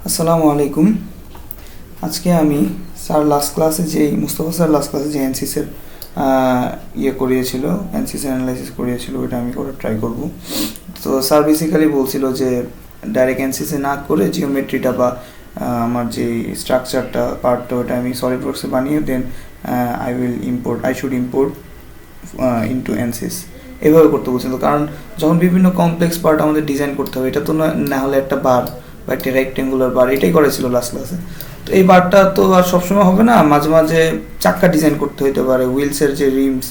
আসসালামু আলাইকুম। আজকে আমি স্যার লাস্ট ক্লাসে মুস্তফা স্যার লাস্ট ক্লাসে যে এনসিসের করিয়েছিল, এনসিসি অ্যানালাইসিস করিয়েছিল, ওইটা আমি করে ট্রাই করব। তো স্যার বেসিক্যালি বলছিল যে ডাইরেক্ট এনসিসি না করে জিওমেট্রিটা বা আমার যে স্ট্রাকচারটা পার্টটা ওটা আমি সলিড ওয়ার্কসে বানিয়ে then I should import into Ansys, এভাবে করতে বলছিল। কারণ যখন বিভিন্ন কমপ্লেক্স পার্ট আমাদের ডিজাইন করতে হবে, এটা তো না হলে একটা বার বা একটা রেক্টেঙ্গুলার বার, এটাই করেছিল লাস্ট ক্লাসে। তো এই বারটা তো আর সবসময় হবে না, মাঝে মাঝে চাক্কা ডিজাইন করতে হতে পারে, হুইলসের যে রিমস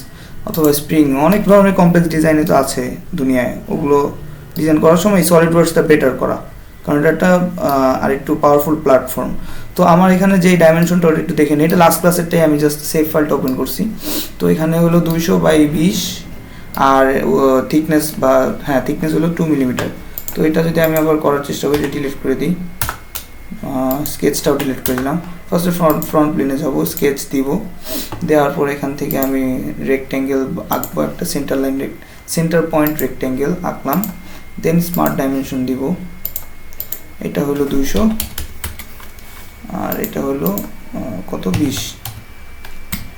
অথবা স্প্রিং, অনেক ধরনের কমপ্লেক্স ডিজাইনে তো আছে দুনিয়ায়। ওগুলো ডিজাইন করার সময় সলিড ওয়ার্কসটা বেটার করা, কারণ এটা একটা আরেকটু পাওয়ারফুল প্ল্যাটফর্ম। তো আমার এখানে যে ডাইমেনশনটা ওটা একটু দেখে নিই, এটা লাস্ট ক্লাসেরটাই আমি জাস্ট সেভ ফাইলটা ওপেন করছি। তো এখানে হলো 200/20 আর থিকনেস থিকনেস হলো 2 মিলিমিটার। তো এটা যদি আমি আবার করার চেষ্টা করি, ডিলিট করে দিই, স্কেচটাও ডিলিট করে দিলাম। ফার্স্টে ফ্রন্ট প্লেনে যাব, স্কেচ দিব, দেওয়ার পর এখান থেকে আমি রেক্ট্যাঙ্গেল আঁকবো, একটা সেন্টার পয়েন্ট রেক্ট্যাঙ্গেল আঁকলাম। দেন স্মার্ট ডাইমেনশন দিব, এটা হলো 200 আর এটা হলো কত 20।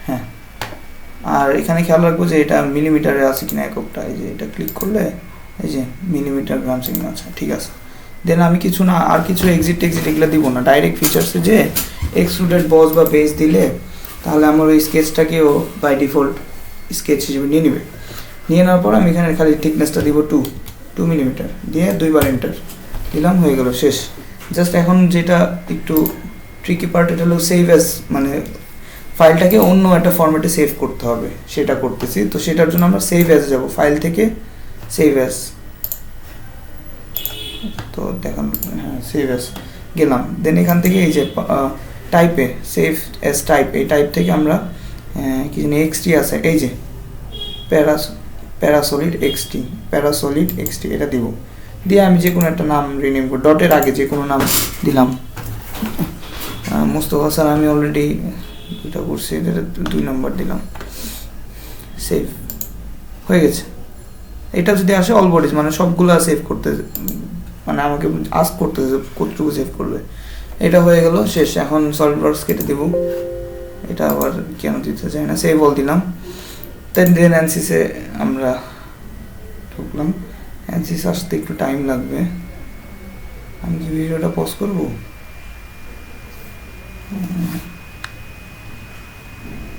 হ্যাঁ, আর এখানে খেয়াল রাখবো যে এটা মিলিমিটারে আছে কিনা এককটা। এই যে এটা ক্লিক করলে এই যে মিলিমিটার গ্রাম সেকেন্ড আছে, ঠিক আছে। দেন আমি কিছু এক্সিট এগুলো দিব না, ডাইরেক্ট ফিচার্সে যে এক্সট্রুডেড বস বা বেস দিলে তাহলে আমার ওই স্কেচটাকেও বাই ডিফল্ট স্কেচ হিসেবে নিয়ে নেবে। নিয়ে নেওয়ার পর আমি এখানে খালি থিকনেসটা দিব 2 মিলিমিটার, দিয়ে 2বার এন্টার দিলাম, হয়ে গেল, শেষ। জাস্ট এখন যেটা একটু ট্রিকি পার্ট, এটা হলো সেভ অ্যাজ, মানে ফাইলটাকে অন্য একটা ফরম্যাটে সেভ করতে হবে, সেটা করতেছি। তো সেটার জন্য আমরা সেভ অ্যাজ যাব, ফাইল থেকে সেভ অ্যাজ, তো দেখান, হ্যাঁ সেভ অ্যাজ গেলাম। দেন এখান থেকে এই যে টাইপে সেভ অ্যাজ টাইপ, এই টাইপ থেকে আমরা কি জানি এক্সটি আছে, এই যে প্যারাসলিড এক্সটি এটা দিব। দিয়ে আমি যে কোনো একটা নাম রিনেম করি, ডটের আগে যে কোনো নাম দিলাম। মোস্তফা স্যার আমি অলরেডি দুটা করছি, এটা 2 নম্বর দিলাম, সেভ হয়ে গেছে। এটা যদি আসে অল বডিজ মানে সবগুলো সেভ করতে, মানে আমাকে আস্ক করতেছে কতটুকু সেভ করবে। এটা হয়ে গেল, শেষ। এখন সলিড ওয়ার্কস কেটে দেব, এটা আবার কেন দিতে চাই না, সেভ অল দিলাম। দেন অ্যানসিসে আমরা ঢুকলাম। অ্যানসিস আসতে একটু টাইম লাগবে, আমি কি ভিডিওটা পজ করব?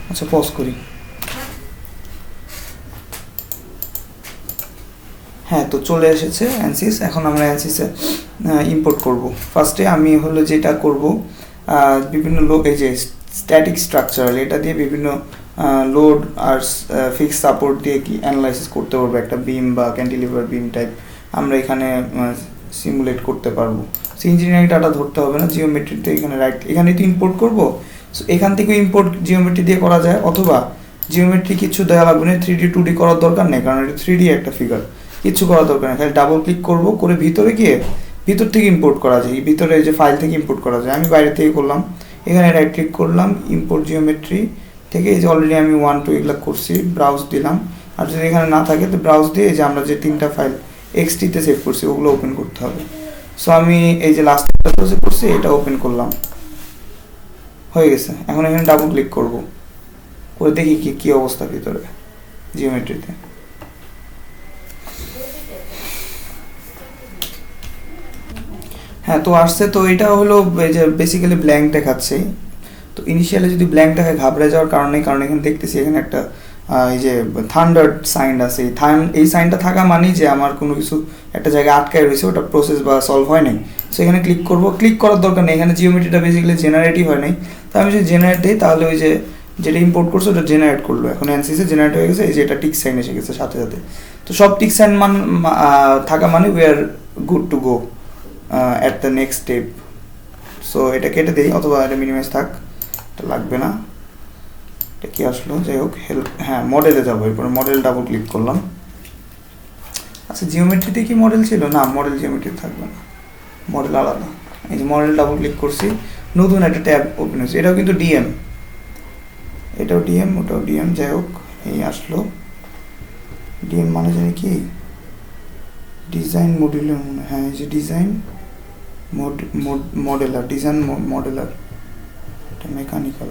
আচ্ছা পজ করি। হ্যাঁ, তো চলে এসেছে অ্যানসিস। এখন আমরা অ্যানসিসে ইম্পোর্ট করব। ফার্স্টে আমি হলো যেটা করব, বিভিন্ন এই যে স্ট্যাটিক স্ট্রাকচার, এটা দিয়ে বিভিন্ন লোড আর ফিক্স সাপোর্ট দিয়ে কি অ্যানালাইসিস করতে পারবো, একটা বিম বা ক্যান্টিলিভার বিম টাইপ আমরা এখানে সিমুলেট করতে পারবো। সো ইঞ্জিনিয়ারিং ডাটা ধরতে হবে না, জিওমেট্রিতে এখানে তো ইম্পোর্ট করব। সো এখান থেকে ইম্পোর্ট জিওমেট্রি দিয়ে করা যায়, অথবা জিওমেট্রি কিছু দেওয়া লাগবে না, 3D 2D করার দরকার নেই, কারণ এটা 3D একটা ফিগার, কিছু করার দরকার নেই। খালি ডাবল ক্লিক করব, করে ভিতরে গিয়ে ভিতর থেকে ইম্পোর্ট করা যায়, ভিতরে যে ফাইল থেকে ইম্পোর্ট করা যায়। আমি বাইরে থেকে করলাম, এখানে রাইট ক্লিক করলাম, ইম্পোর্ট জিওমেট্রি থেকে, এই যে অলরেডি আমি 1 2 এগুলো করছি, ব্রাউজ দিলাম। আর যদি এখানে না থাকে তো ব্রাউজ দিয়ে যে আমরা যে 3টা ফাইল এক্সটিতে সেভ করছি ওগুলো ওপেন করতে হবে। সো আমি এই যে লাস্ট করছি এটা ওপেন করলাম, হয়ে গেছে। এখন এখানে ডাবল ক্লিক করব, করে দেখি কি অবস্থা ভিতরে জিওমেট্রিতে। হ্যাঁ, তো আসছে। তো এটা হলো এই যে বেসিক্যালি ব্ল্যাঙ্ক দেখাচ্ছে। তো ইনিশিয়ালি যদি ব্ল্যাঙ্ক দেখে ঘাবড়ে যাওয়ার কারণ এখানে দেখতেছি এখানে একটা এই যে থান্ডার সাইন আছে, এই সাইনটা থাকা মানেই যে আমার কোনো কিছু একটা জায়গায় আটকায় রয়েছে, ওটা প্রসেস বা সলভ হয় নাই। সো এখানে ক্লিক করব, ক্লিক করার দরকার নেই, এখানে জিওমেট্রিটা বেসিক্যালি জেনারেটই হয় নাই। তো আমি যদি জেনারেট দিই তাহলে ওই যে যেটা ইম্পোর্ট করছে ওটা জেনারেট করলো, এখন অ্যানসিসে জেনারেট হয়ে গেছে, এই যে এটা টিক সাইন এসে গেছে সাথে সাথে। তো সব টিক সাইন থাকা মানে we are good to go at the next step. So এটা কেটে দিই, অথবা এটা মিনিমাইজ থাক, এটা লাগবে না। এটা কি আসলো, যাই হোক, হ্যাঁ মডেলে যাবো, এরপরে মডেল ডাবল ক্লিক করলাম। আচ্ছা জিওমেট্রিতে কি মডেল ছিল? না, মডেল জিওমেট্রি থাকবে না, মডেল আলাদা। এই যে মডেল ডাবল ক্লিক করছি, নতুন একটা ট্যাব ওপেন হয়েছে, এটাও কিন্তু ডিএম, এটাও ডিএম, ওটাও ডিএম, যাই হোক এই আসলো। ডিএম মানে জানি কি, ডিজাইন মডিউলের মনে হয়, হ্যাঁ এই যে ডিজাইন মডেলার ডিজাইন মডেলার, এটা মেকানিক্যাল।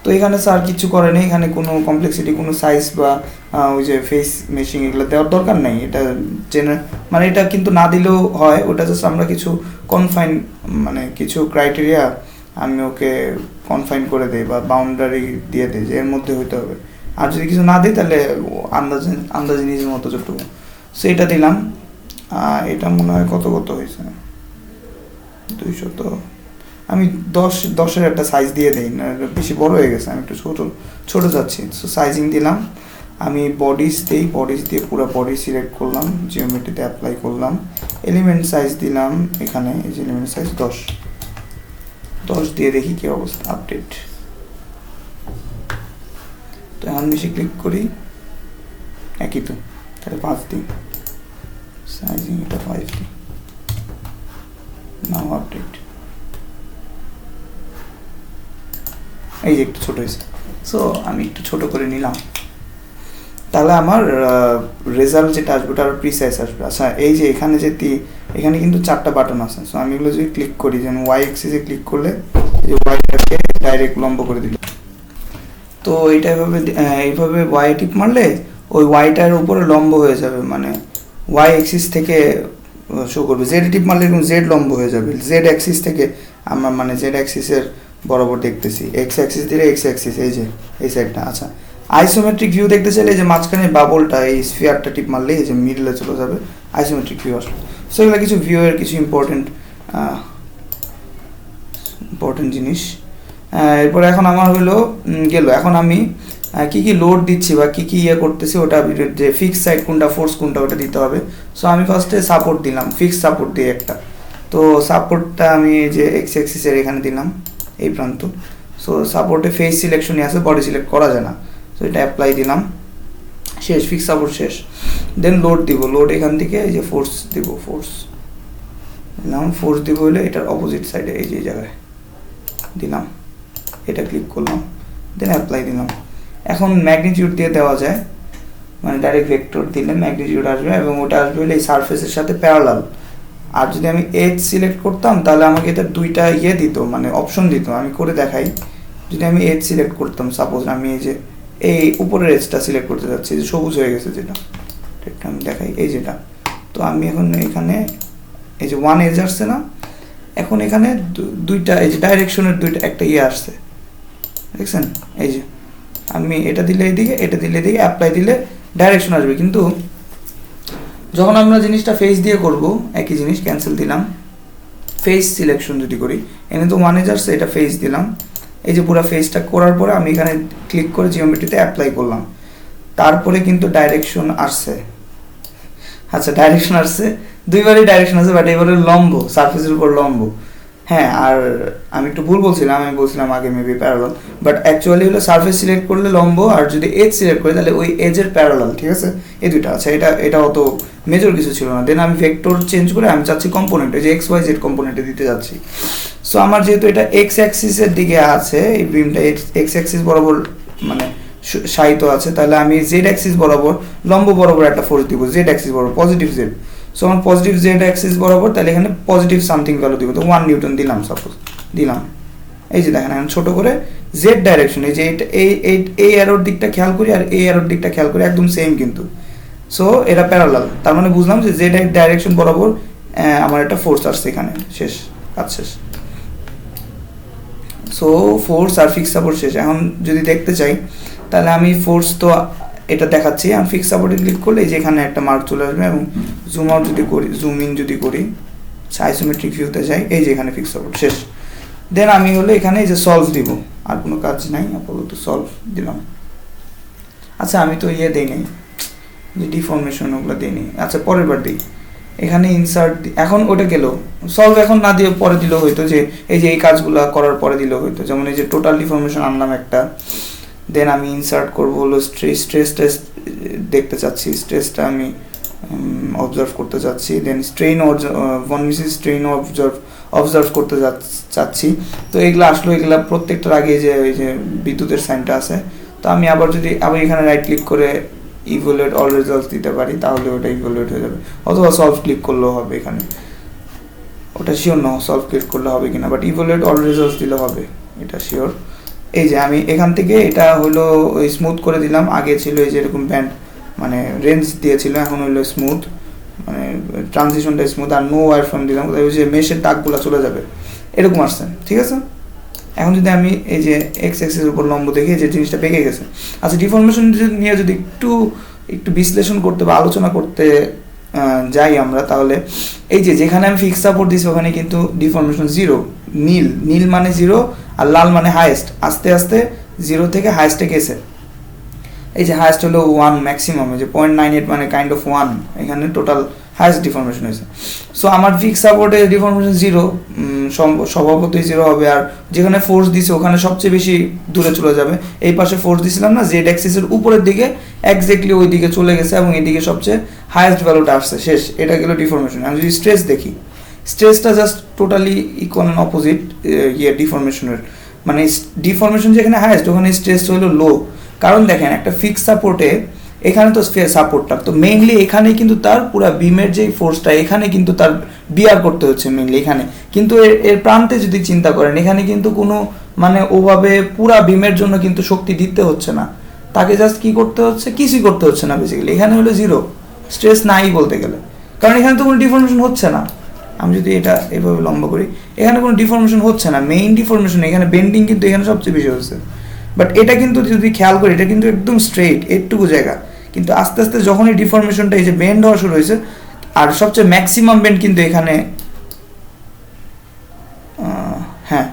তো এখানে স্যার কিছু করে নেই, এখানে কোনো কমপ্লেক্সিটি, কোনো সাইজ বা ওই যে ফেস মেশিং এগুলো দেওয়ার দরকার নেই। এটা মানে এটা কিন্তু না দিলেও হয়, ওটা জাস্ট আমরা কিছু কনফাইন মানে কিছু ক্রাইটেরিয়া আমি ওকে কনফাইন করে দিই বা বাউন্ডারি দিয়ে দিই যে এর মধ্যে হইতে হবে। আর যদি কিছু না দিই তাহলে আন্দাজে নিজের মতো যতটুকু। সো এটা দিলাম। এটা মনে হয় কত হয়েছে 200। আমি 10-10-এর একটা সাইজ দিয়ে দিই না, বেশি বড় হয়ে গেছে, আমি একটু ছোট যাচ্ছি। সো সাইজিং দিলাম। আমি বডিজ দিয়ে পুরো বডি সিলেক্ট করলাম, জিওমেট্রিতে অ্যাপ্লাই করলাম, এলিমেন্ট সাইজ দিলাম এখানে, এই যে এলিমেন্ট সাইজ 10 দিয়ে দেখি কি অবস্থা। আপডেট। তো এখন বেশি ক্লিক করি, একই তো, তাহলে 5 দিই, সাইজিং এটা 5 দিই, নাও আপডেট। এই যে একটু ছোট হয়েছে। সো আমি একটু ছোট করে নিলাম, তাহলে আমার রেজাল্ট যেটা আসবে ওটা আরও প্রিসাইজ আসবে। আচ্ছা, এই যে এখানে এখানে কিন্তু 4টা বাটন আছে। সো আমি এগুলো যদি ক্লিক করি, যেমন ওয়াই এক্সিসে ক্লিক করলে এই ওয়াইটাকে ডাইরেক্ট লম্ব করে দিল। তো এইভাবে ওয়াই টিপ মারলে ওই ওয়াইটার উপরে লম্ব হয়ে যাবে, মানে ওয়াই অ্যাক্সিস থেকে শো করবে। জেড টিপ মারলে এরকম জেড লম্ব হয়ে যাবে, জেড অ্যাক্সিস থেকে আমরা মানে জেড অ্যাক্সিসের বরাবর দেখতেছি। এক্স অ্যাক্সিস দিলে এক্স অ্যাক্সিস, এই যে এই সাইডটা। আচ্ছা, আইসোমেট্রিক ভিউ দেখতে চাইলে এই যে মাঝখানে বাবলটা, এই স্ফিয়ারটা টিপ মারলে এই যে মিডলে চলে যাবে, আইসোমেট্রিক ভিউ আসবে। সো এগুলো কিছু ভিউয়ের কিছু ইম্পর্টেন্ট জিনিস। এরপর এখন আমার হলো গেল, এখন আমি কি কি লোড দিচ্ছি বা কি ইয়ে করতেছি ওটা, যে ফিক্স সাইড কোনটা, ফোর্স কোনটা, ওটা দিতে হবে। সো আমি ফার্স্টে সাপোর্ট দিলাম, ফিক্স সাপোর্ট দিয়ে একটা। তো সাপোর্টটা আমি যে এক্স অ্যাক্সিসের এখানে দিলাম এই প্রান্ত। সো সাপোর্টে ফেস সিলেকশনই আছে, বডি সিলেক্ট করা যায় না। সো এটা অ্যাপ্লাই দিলাম, শেষ, ফিক্স সাপোর্ট শেষ। দেন লোড দিব, লোড এখান থেকে এই যে ফোর্স দিব, ফোর্স দিলাম। ফোর্স দিব হলে এটার অপোজিট সাইডে এই যে জায়গায় দিলাম, এটা ক্লিক করলাম, দেন অ্যাপ্লাই দিলাম। এখন ম্যাগনিটিউড দিয়ে দেওয়া যায়, মানে ডাইরেক্ট ভেক্টর দিলে ম্যাগনিটিউড আসবে এবং ওটা আসবে হলে এই সারফেসের সাথে প্যারালাল। আর যদি আমি এজ সিলেক্ট করতাম তাহলে আমাকে এটা দুইটা ইয়ে দিত, মানে অপশন দিত। আমি করে দেখাই, যদি আমি এজ সিলেক্ট করতাম, সাপোজ আমি এই যে এই উপরের এজটা সিলেক্ট করতে যাচ্ছি, যে সবুজ হয়ে গেছে যেটা, এটা আমি দেখাই, এই যেটা। তো আমি এখন এখানে এই যে 1 এজ আসছে না, এখন এখানে দুইটা এই যে ডাইরেকশনের দুইটা একটা ইয়ে আসছে, দেখছেন? এই যে আমি এটা দিলে এইদিকে, এটা দিলে এদিকে, অ্যাপ্লাই দিলে ডাইরেকশন আসবে। কিন্তু যখন আমরা জিনিসটা ফেস দিয়ে করব, একই জিনিস, ক্যান্সেল দিলাম, ফেস সিলেকশন যদি করি, এখানে তো 1 এজ আসছে, এটা ফেস দিলাম। এই যে পুরো ফেসটা করার পরে আমি এখানে ক্লিক করে জিওমেট্রিতে অ্যাপ্লাই করলাম, তারপরে কিন্তু ডাইরেকশন আসছে। আচ্ছা, ডাইরেকশন আসছে, দুইবারই ডাইরেকশন আছে, বাট এবারে লম্ব, সারফেসের উপর লম্ব। হ্যাঁ, আর আমি একটু ভুল বলছিলাম, আমি বলছিলাম আগে মেবি প্যারালাল, বাট অ্যাকচুয়ালি হলো সারফেস সিলেক্ট করলে লম্ব, আর যদি এজ সিলেক্ট করি তাহলে ওই এজের প্যারালাল। ঠিক আছে, এই দুইটা আছে। এটা অত মেজর কিছু ছিল না। দেন আমি ভেক্টর চেঞ্জ করে আমি চাচ্ছি কম্পোনেন্ট, এই যে এক্স ওয়াই জেড কম্পোনেন্টে দিতে যাচ্ছি। সো আমার যেহেতু এটা এক্স অ্যাক্সিসের দিকে আছে, এই বিমটা এক্স অ্যাক্সিস বরাবর মানে সাহিত্য আছে, তাহলে আমি জেড অ্যাক্সিস বরাবর লম্ব বরাবর একটা ফোর্স দিব, জেড অ্যাক্সিস বরাবর, পজিটিভ জেড। সো আমার পজিটিভ জেড অ্যাক্সিস বরাবর, তাহলে এখানে পজিটিভ সামথিং ভ্যালু দিব, তো 1 নিউটন দিলাম, সাপোজ দিলাম। এই যে দেখেন এখন ছোট করে জেড ডাইরেকশন, এই যে এই অ্যারোর দিকটা খেয়াল করি আর এই অ্যারোর দিকটা খেয়াল করি, একদম সেম কিন্তু। সো এটা প্যারালাল, তার মানে বুঝলাম যে জেড ডাইরেকশন বরাবর আমার একটা ফোর্স আসছে এখানে, শেষ, কাজ শেষ। সো ফোর্স আর ফিক্স সাপোর্ট শেষ। এখন যদি দেখতে চাই তাহলে আমি ফোর্স তো এটা দেখাচ্ছি, আমি ফিক্স সাপোর্টে ক্লিক করলে এই যে এখানে একটা মার্ক চলে আসবে, এবং জুম আউট যদি করি, জুম ইন যদি করি, আইসোমেট্রিক ভিউতে যাই, এই যে এখানে ফিক্স সাপোর্ট শেষ। দেন আমি হলো এখানে এই যে সলভ দিব, আর কোনো কাজ নাই, আপাতত সলভ দিলাম। আচ্ছা, আমি তো ইয়ে দিই নাই, যে ডিফর্মেশন ওগুলো দিই নি। আচ্ছা, পরের বার দিই, এখানে ইনসার্ট, এখন ওটা গেল সলভ, এখন না দিয়ে পরে দিলেও হইতো, যে এই যে এই কাজগুলো করার পরে দিলেও হইতো। যেমন এই যে টোটাল ডিফর্মেশন আনলাম একটা, দেন আমি ইনসার্ট করবো হলো স্ট্রেস টেস্ট দেখতে চাচ্ছি, স্ট্রেসটা আমি অবজার্ভ করতে চাচ্ছি। Then strain von Mises strain observe করতে চাচ্ছি। তো এগুলো আসলো, এগুলো প্রত্যেকটার আগে যে ওই যে বিদ্যুতের সাইনটা আছে। তো আমি আবার যদি এখানে রাইট ক্লিক করে ইভ্যালুয়েট অল রেজাল্টস দিতে পারি, তাহলে ওটা ইভ্যালুয়েট হয়ে যাবে, অথবা সলভ ক্লিক করলেও হবে এখানে, ওটা শিওর না সলভ ক্লিক করলে হবে কিনা, বাট ইভ্যালুয়েট অল রেজাল্টস দিলে হবে, এটা শিওর। এই যে আমি এখান থেকে এটা হলো ওই স্মুথ করে দিলাম, আগে ছিল এই যে এরকম ব্যান্ড মানে রেঞ্জ দিয়েছিল, এখন হলো স্মুথ, মানে ট্রানজিশনটা স্মুথ, আর নো ওয়ার ফ্রম দিলাম, ওই যে মেশের দাগগুলো চলে যাবে, এরকম আসছে, ঠিক আছে। এখন যদি আমি এই যে এক্স এক্সের উপর লম্ব দেখি যে জিনিসটা পেকে গেছে। আচ্ছা, ডিফরমেশন নিয়ে যদি একটু বিশ্লেষণ করতে বা আলোচনা করতে যাই আমরা, তাহলে এই যে যেখানে আমি ফিক্স সাপোর্ট দিচ্ছি ওখানে কিন্তু ডিফরমেশন জিরো, নীল মানে জিরো আর লাল মানে হাইয়েস্ট, আস্তে আস্তে জিরো থেকে হাইয়েস্টে গেছে। এই যে হাইয়েস্ট হলো 1 ম্যাক্সিমাম, যে 0.98 মানে কাইন্ড অফ 1, এখানে টোটাল হাইয়েস্ট ডিফরমেশন হয়েছে। সো আমার ফিক্স সাপোর্টে ডিফরমেশন জিরো, স্বভাবতই জিরো হবে, আর যেখানে ফোর্স দিছে ওখানে সবচেয়ে বেশি দূরে চলে যাবে। এই পাশে ফোর্স দিছিলাম না, জেড অ্যাক্সিসের উপরের দিকে এক্স্যাক্টলি ওই দিকে চলে গেছে এবং এদিকে সবচেয়ে হাইয়েস্ট ভ্যালুটা আসছে, শেষ। এটা গেল ডিফরমেশন। আমি যদি স্ট্রেস দেখি, স্ট্রেসটা just totally equal and opposite ডিফরমেশনের, মানে ডিফরমেশন যেখানে হাইয়েস্ট ওখানে স্ট্রেস হলো লো। কারণ দেখেন একটা ফিক্স সাপোর্টে এখানে তো সাপোর্টটা তো মেইনলি এখানে কিন্তু তার পুরো বিমের যে ফোর্সটা এখানে কিন্তু তার বিয়ার করতে হচ্ছে মেইনলি এখানে, কিন্তু এর প্রান্তে যদি চিন্তা করেন এখানে কিন্তু কোনো মানে ওভাবে পুরা বিমের জন্য কিন্তু শক্তি দিতে হচ্ছে না, তাকে জাস্ট কি করতে হচ্ছে, কিছুই করতে হচ্ছে না বেসিক্যালি, এখানে হলো জিরো, স্ট্রেস নাই বলতে গেলে, কারণ এখানে তো কোনো ডিফরমেশন হচ্ছে না। আমি যদি এটা এভাবে লম্বা করি, এখানে কোনো ডিফরমেশন হচ্ছে না, মেইন ডিফরমেশন এখানে বেন্ডিং কিন্তু এখানে সবচেয়ে বেশি হচ্ছে, বাট এটা কিন্তু যদি খেয়াল করি এটা কিন্তু একদম স্ট্রেইট এটুকু জায়গা, কিন্তু আস্তে আস্তে যখন এই ডিফরমেশনটা এই যে বেন্ড হওয়া শুরু হয়েছে, আর সবচেয়ে ম্যাক্সিমাম বেন্ড কিন্তু এখানে, হ্যাঁ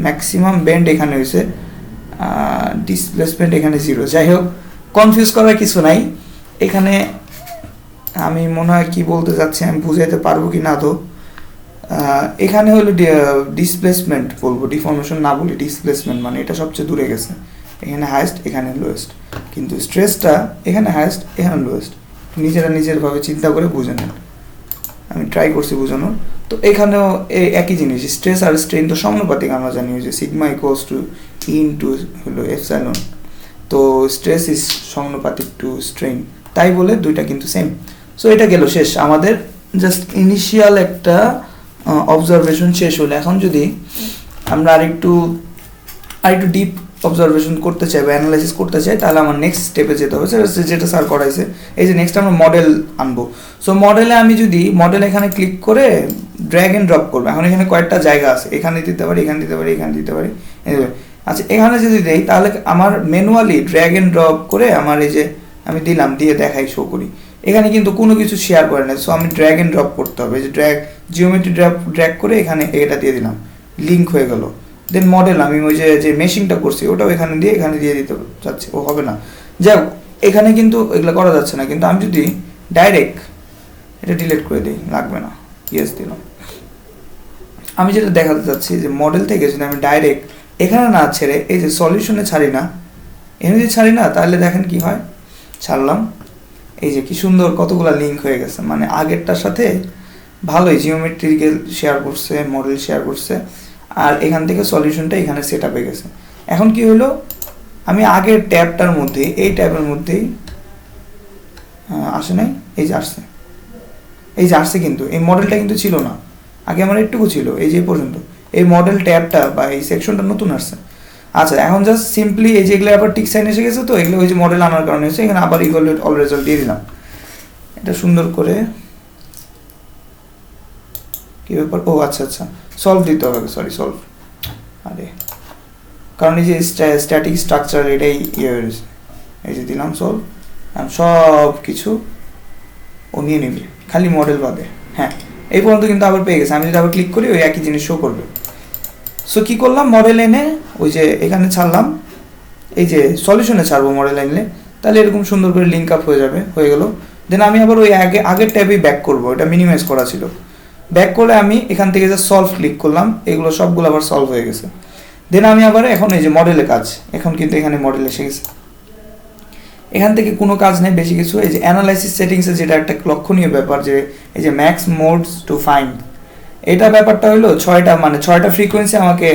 ম্যাক্সিমাম বেন্ড এখানে হয়েছে, ডিসপ্লেসমেন্ট এখানে জিরো। যাই হোক, কনফিউজ করার কিছু নাই এখানে। আমি মনে হয় কি বলতে যাচ্ছি আমি বুঝাইতে পারবো কি না, তো এখানে হলো ডিসপ্লেসমেন্ট বলবো, ডিফরমেশন না বলি ডিসপ্লেসমেন্ট, মানে এটা সবচেয়ে দূরে গেছে, এখানে হাইয়েস্ট এখানে লোয়েস্ট, কিন্তু স্ট্রেসটা এখানে হাইয়েস্ট এখানে লোয়েস্ট, নিজেরভাবে চিন্তা করে বুঝে নেন, আমি ট্রাই করছি বোঝানোর। তো এখানেও একই জিনিস, স্ট্রেস আর স্ট্রেন তো সমানুপাতিক, আমরা জানি যে সিগমা ইকুয়ালস টু ইনটু হলো এপসাইলন, তো স্ট্রেস ইজ সমানুপাতিক টু স্ট্রেন, তাই বলে দুইটা কিন্তু সেম। সো এটা গেল শেষ আমাদের, জাস্ট ইনিশিয়াল একটা অবজারভেশন শেষ হলো। এখন যদি আমরা আরেকটু ডিপ অবজারভেশন করতে চাই বা অ্যানালাইসিস করতে চাই, তাহলে আমার নেক্সট স্টেপে যেতে হবে, যেটা স্যার করাইছে। এই যে নেক্সট আমরা মডেল আনবো। সো মডেলে আমি যদি মডেল এখানে ক্লিক করে ড্র্যাগ এন্ড ড্রপ করবো, এখন এখানে কয়েকটা জায়গা আছে, এখানে দিতে পারি, এখানে দিতে পারি, এখানে দিতে পারি। আচ্ছা, এখানে যদি দেই তাহলে আমার ম্যানুয়ালি ড্র্যাগ এন্ড ড্রপ করে আমার এই যে আমি দিলাম, দিয়ে দেখাই, শো করি, এখানে কিন্তু কোনো কিছু শেয়ার করে না। সো আমি ড্র্যাগ এন্ড ড্রপ করতে হবে, যে জিওমেট্রি ড্র্যাগ করে এখানে এটা দিয়ে দিলাম, লিঙ্ক হয়ে গেল। দেন মডেল আমি ওই যে মেশিংটা করছি ওটাও এখানে দিয়ে দিতে চাচ্ছি, ও হবে না, যাই হোক এখানে কিন্তু এগুলো করা যাচ্ছে না। কিন্তু আমি যদি ডাইরেক্ট এটা ডিলিট করে দিই, লাগবে না, ইয়েস দিলাম। আমি যেটা দেখাতে চাচ্ছি যে মডেল থেকে যদি আমি ডাইরেক্ট এখানে না ছেড়ে এই যে সলিউশনে ছাড়ি না, এখানে যদি ছাড়ি না, তাহলে দেখেন কি হয়, ছাড়লাম, এই যে কি সুন্দর কতগুলো লিঙ্ক হয়ে গেছে, মানে আগেরটার সাথে ভালোই জিওমেট্রিক্যাল শেয়ার করছে, মডেল শেয়ার করছে, আর এখান থেকে সলিউশনটা এখানে সেট আপে গেছে। এখন কি হলো, আমি আগের ট্যাবটার মধ্যে এই ট্যাবের মধ্যেই আসে নাই, এই যে আসছে, কিন্তু এই মডেলটা কিন্তু ছিল না আগে, আমার একটুকু ছিল এই যে পর্যন্ত, এই মডেল ট্যাবটা বা এই সেকশনটা নতুন আসছে। আচ্ছা, এখন জাস্ট সিম্পলি এই যে এগুলো আবার টিক সাইন এসে গেছে, তো এগুলো ওই যে মডেল আনার কারণে হচ্ছে, এখানে আবার ইকুয়ালুয়েট অল রেজাল্ট দিয়ে দিলাম। এটা সুন্দর করে কি ব্যাপার, ও আচ্ছা সলভ দিতে হবে, সরি সলভ, আরে কারণ এই যে স্ট্যাটিক স্ট্রাকচার এটাই ইয়ে হয়েছে, এই যে দিলাম সলভ, সব কিছু ও নিয়ে নিবি, খালি মডেল বাদে। হ্যাঁ, এই পর্যন্ত কিন্তু আবার পেয়ে গেছে। আমি যদি আবার ক্লিক করি ওই একই জিনিস শো করবে। সো কী করলাম, মডেল এনে ওই যে এখানে ছাড়লাম, এই যে সলিউশনে ছাড়বো মডেল এনে, তাহলে এরকম সুন্দর করে লিঙ্ক আপ হয়ে গেল। দেন আমি আবার ওই আগের ট্যাবেই ব্যাক করবো, এটা মিনিমাইজ করা ছিল। ব্যাক করলে আমি এখান থেকে যে সলভ ক্লিক করলাম, এগুলো সবগুলো আবার সলভ হয়ে গেছে। দেন আমি আবার এখন এই যে মডেলে কাজ, এখন কিন্তু এখানে মডেল এসে গেছে, এখান থেকে কোনো কাজ নেই বেশি কিছু। এই যে অ্যানালাইসিস সেটিংসে যেটা একটা লক্ষণীয় ব্যাপার, যে এই যে ম্যাক্স মোডস টু ফাইন্ড, এটা ব্যাপারটা হলো 6টা ফ্রিকোয়েন্সি, আমাকে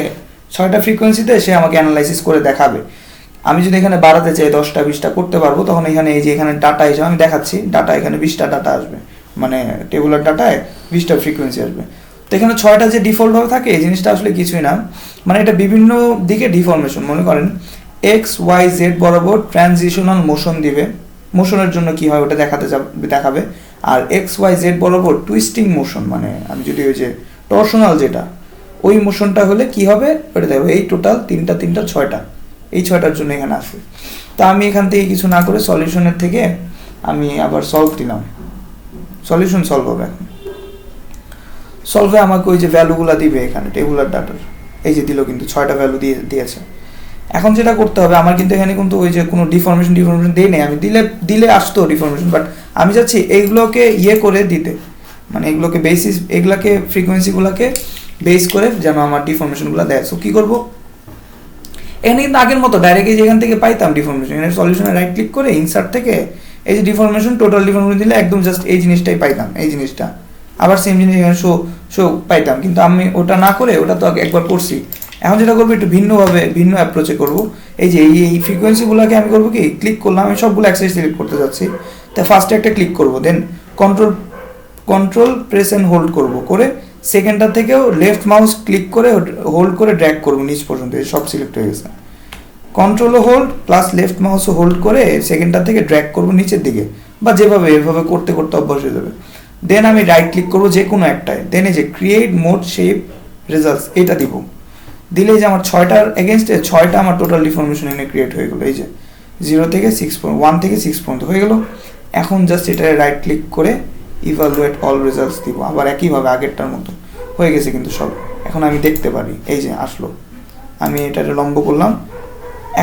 6টা ফ্রিকোয়েন্সিতে সে আমাকে অ্যানালাইসিস করে দেখাবে। আমি যদি এখানে বাড়াতে চাই 10টা 20টা করতে পারবো, তখন এখানে এই যে এখানে ডাটা হিসাবে আমি দেখাচ্ছি, ডাটা এখানে 20টা ডাটা আসবে, মানে টেবুলার ডাটায় 20টা ফ্রিকোয়েন্সি আসবে। তো এখানে 6টা যে ডিফল্টভাবে থাকে এই জিনিসটা আসলে কিছুই না, মানে এটা বিভিন্ন দিকে ডিফর্মেশন। মনে করেন XYZ বরাবর ট্রানজিশনাল মোশন দিবে, মোশনের জন্য কি হয় ওটা দেখাবে। আর XYZ বরাবর টুইস্টিং মোশন, মানে আমি যদি ওই যে টর্শনাল যেটা ওই মোশনটা হলে কি হবে ওটা দেখো। এই টোটাল 3টা 6টা, এই 6টার জন্য এখানে আসবে। তা আমি এখান থেকে কিছু না করে সলিউশনের থেকে আমি আবার সলভ দিলাম, সলিউশন সলভ হবে। এখন সলভে আমাকে ওই যে ভ্যালুগুলো দিবে এখানে টেবুলার ডাটার, এই যে দিল কিন্তু 6টা ভ্যালু দিয়েছে। এখন যেটা করতে হবে, আমার কিন্তু এখানে কিন্তু ওই যে কোনো ডিফরমেশন দেই নেই, আমি দিলে আসতো ডিফরমেশন, বাট আমি চাচ্ছি এইগুলোকে করে দিতে, মানে এগুলোকে বেসিস, এগুলাকে ফ্রিকোয়েন্সিগুলোকে বেস করে যেন আমার ডিফরমেশনগুলো দেয়। সো কী করবো, এখানে কিন্তু আগের মতো ডাইরেক্ট যেখান থেকে পাইতাম ডিফরমেশন, এখানে সলিউশনে রাইট ক্লিক করে ইনসার্ট থেকে এই যে ডিফরমেশন, টোটাল ডিফরমেশন দিলে একদম জাস্ট এই জিনিসটাই পাইতাম, এই জিনিসটা আবার সেম জিনিস এখানে শো পাইতাম। কিন্তু আমি ওটা না করে, ওটা তো একবার করছি, এখন যেটা করবো একটু ভিন্নভাবে ভিন্ন অ্যাপ্রোচে করবো। এই যে এই ফ্রিকোয়েন্সিগুলোকে আমি করবো কি, ক্লিক করলাম, আমি সবগুলো একসাথে সিলেক্ট করতে যাচ্ছি। তাই ফার্স্টে একটা ক্লিক করবো, দেন কন্ট্রোল প্রেস অ্যান্ড হোল্ড করবো, করে সেকেন্ডটার থেকেও লেফট মাউস ক্লিক করে হোল্ড করে ড্র্যাগ করবো নিচ পর্যন্ত, সব সিলেক্ট হয়ে গেছে। Control hold plus left mouse hold করে সেকেন্ডটার থেকে ড্র্যাগ করবো নিচের দিকে, বা যেভাবে এভাবে করতে করতে অভ্যাস হয়ে যাবে। দেন আমি রাইট ক্লিক করবো যে কোনো একটায়, দেন এই যে ক্রিয়েট মোড শেপ রেজাল্টস এটা দিব, দিলে যে আমার 6টার এগেনস্টে 6টা আমার টোটাল ডিফরমেশন এনে ক্রিয়েট হয়ে গেলো। এই যে 0 থেকে 1 থেকে 6 পর্যন্ত হয়ে গেল। এখন জাস্ট এটা রাইট ক্লিক করে ইভালুয়েট অল রেজাল্টস দিব, আবার একইভাবে আগেরটার মতো হয়ে গেছে কিন্তু সব। এখন আমি দেখতে পারি, এই যে আসলো, আমি এটা লম্ব করলাম,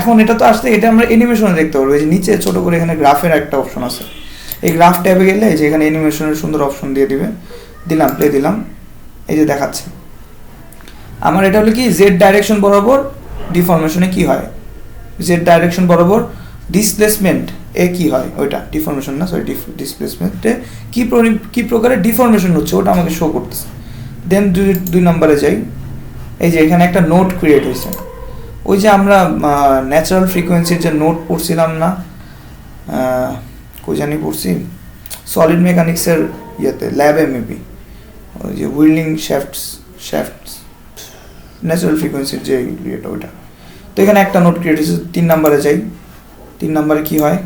এখন এটা তো আসলে এটা আমরা অ্যানিমেশনে দেখতে পারবো। এই যে নিচে ছোট করে এখানে গ্রাফের একটা অপশন আছে, এই গ্রাফ ট্যাবে গেলে যে এখানে অ্যানিমেশনের সুন্দর অপশন দিয়ে দিবে, দিলাম, প্লে দিলাম, এই যে দেখাচ্ছে আমার। এটা হলো কি জেড ডাইরেকশন বরাবর ডিফরমেশনে কি হয়, জেড ডাইরেকশন বরাবর ডিসপ্লেসমেন্ট এ কি হয়, ওইটা ডিফরমেশন না, সরি ডিসপ্লেসমেন্টে কি প্রকারের ডিফরমেশন হচ্ছে ওটা আমাকে শো করতেছে। দেন 2 নম্বরে যাই, এই যে এখানে একটা নোট ক্রিয়েট হয়েছে, ওই যে আমরা ন্যাচারাল ফ্রিকোয়েন্সির যে নোট পড়ছিলাম না, কই জানি পড়ছি, সলিড মেকানিক্সের ইয়েতে ল্যাবে মেবি, ওই যে হুইলিং শ্যাফটস ন্যাচারাল ফ্রিকোয়েন্সির যে ইয়েটা ওইটা। তো এখানে একটা নোট ক্রিয়েট হয়েছে। 3 নম্বরে যাই, 3 নম্বরে কি হয়,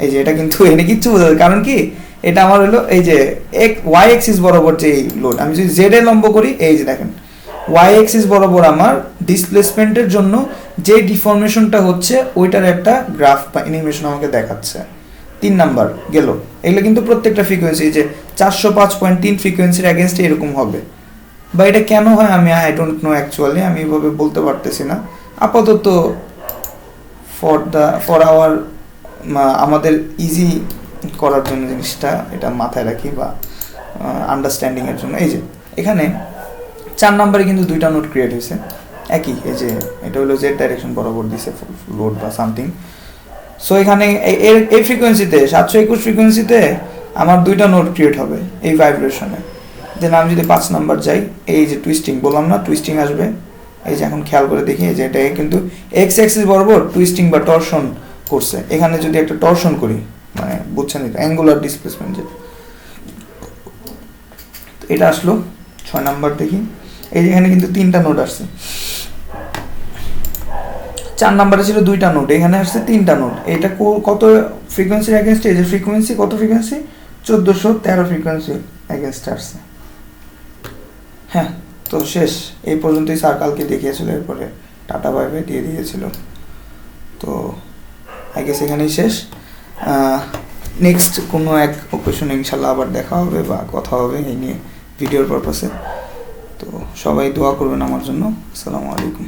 এই যে এটা কিন্তু এনে কিচ্ছু বোঝা যায়, কারণ কি এটা আমার হলো এই যে ওয়াই এক্সিস বরাবর যে লোড, আমি যদি জেড এ লম্ব করি, এই যে দেখেন ওয়াই এক্সিস বরাবর আমার ডিসপ্লেসমেন্টের জন্য যে ডিফরমেশনটা হচ্ছে ওইটার একটা গ্রাফ বা অ্যানিমেশন আমাকে দেখাচ্ছে। 3 নাম্বার গেল। এগুলো কিন্তু প্রত্যেকটা ফ্রিকোয়েন্সি, যে 405.3 ফ্রিকোয়েন্সির এগেনস্টে এরকম হবে, বা এটা কেন হয় আমি আই ডোন্ট নো অ্যাকচুয়ালি, আমি এভাবে বলতে পারতেছি না আপাতত। ফর আওয়ার আমাদের ইজি করার জন্য জিনিসটা এটা মাথায় রাখি, বা আন্ডারস্ট্যান্ডিংয়ের জন্য। এই যে এখানে 4 নম্বরে কিন্তু 2টা নোট ক্রিয়েট হয়েছে একই, এই যে এটা হলো জেড ডাইরেকশন বরাবর দিছে লোড বা সামথিং। সো এখানে এই ফ্রিকোয়েন্সিতে 721 ফ্রিকোয়েন্সিতে আমার 2টা নোট ক্রিয়েট হবে এই ভাইব্রেশনে। দেন আমি যদি 5 নাম্বার যাই, এই যে টুইস্টিং বললাম না, টুইস্টিং আসবে। এই যে এখন খেয়াল করে দেখি, যে এটা কিন্তু এক্স অ্যাক্সিস বরাবর টুইস্টিং বা টর্শন করছে। এখানে যদি একটা টর্শন করি, মানে বুঝছেন এটা অ্যাঙ্গুলার ডিসপ্লেসমেন্ট যেটা, এটা আসলো 6 নাম্বার। দেখি এই যে এখানে কিন্তু 3টা নোট আসছে, 4 নাম্বারে ছিল 2টা নোট, এখানে আসছে 3টা নোট। এটা কত ফ্রিকোয়েন্সির এগেনস্টে, এই যে ফ্রিকোয়েন্সি কত ফ্রিকোয়েন্সি 1413 ফ্রিকোয়েন্সি এগেনস্টে আসছে। হ্যাঁ, তো শেষ এই পর্যন্তই। স্যার কালকে দেখিয়েছিল, এরপরে টাটা বাই বাই দিয়ে দিয়েছিল। তো আই গেস এখানেই শেষ। নেক্সট কোনো এক অকেশনে ইনশাল্লাহ আবার দেখা হবে বা কথা হবে এই নিয়ে ভিডিওর পারপাসে। তো সবাই দোয়া করবেন আমার জন্য। আসসালামু আলাইকুম।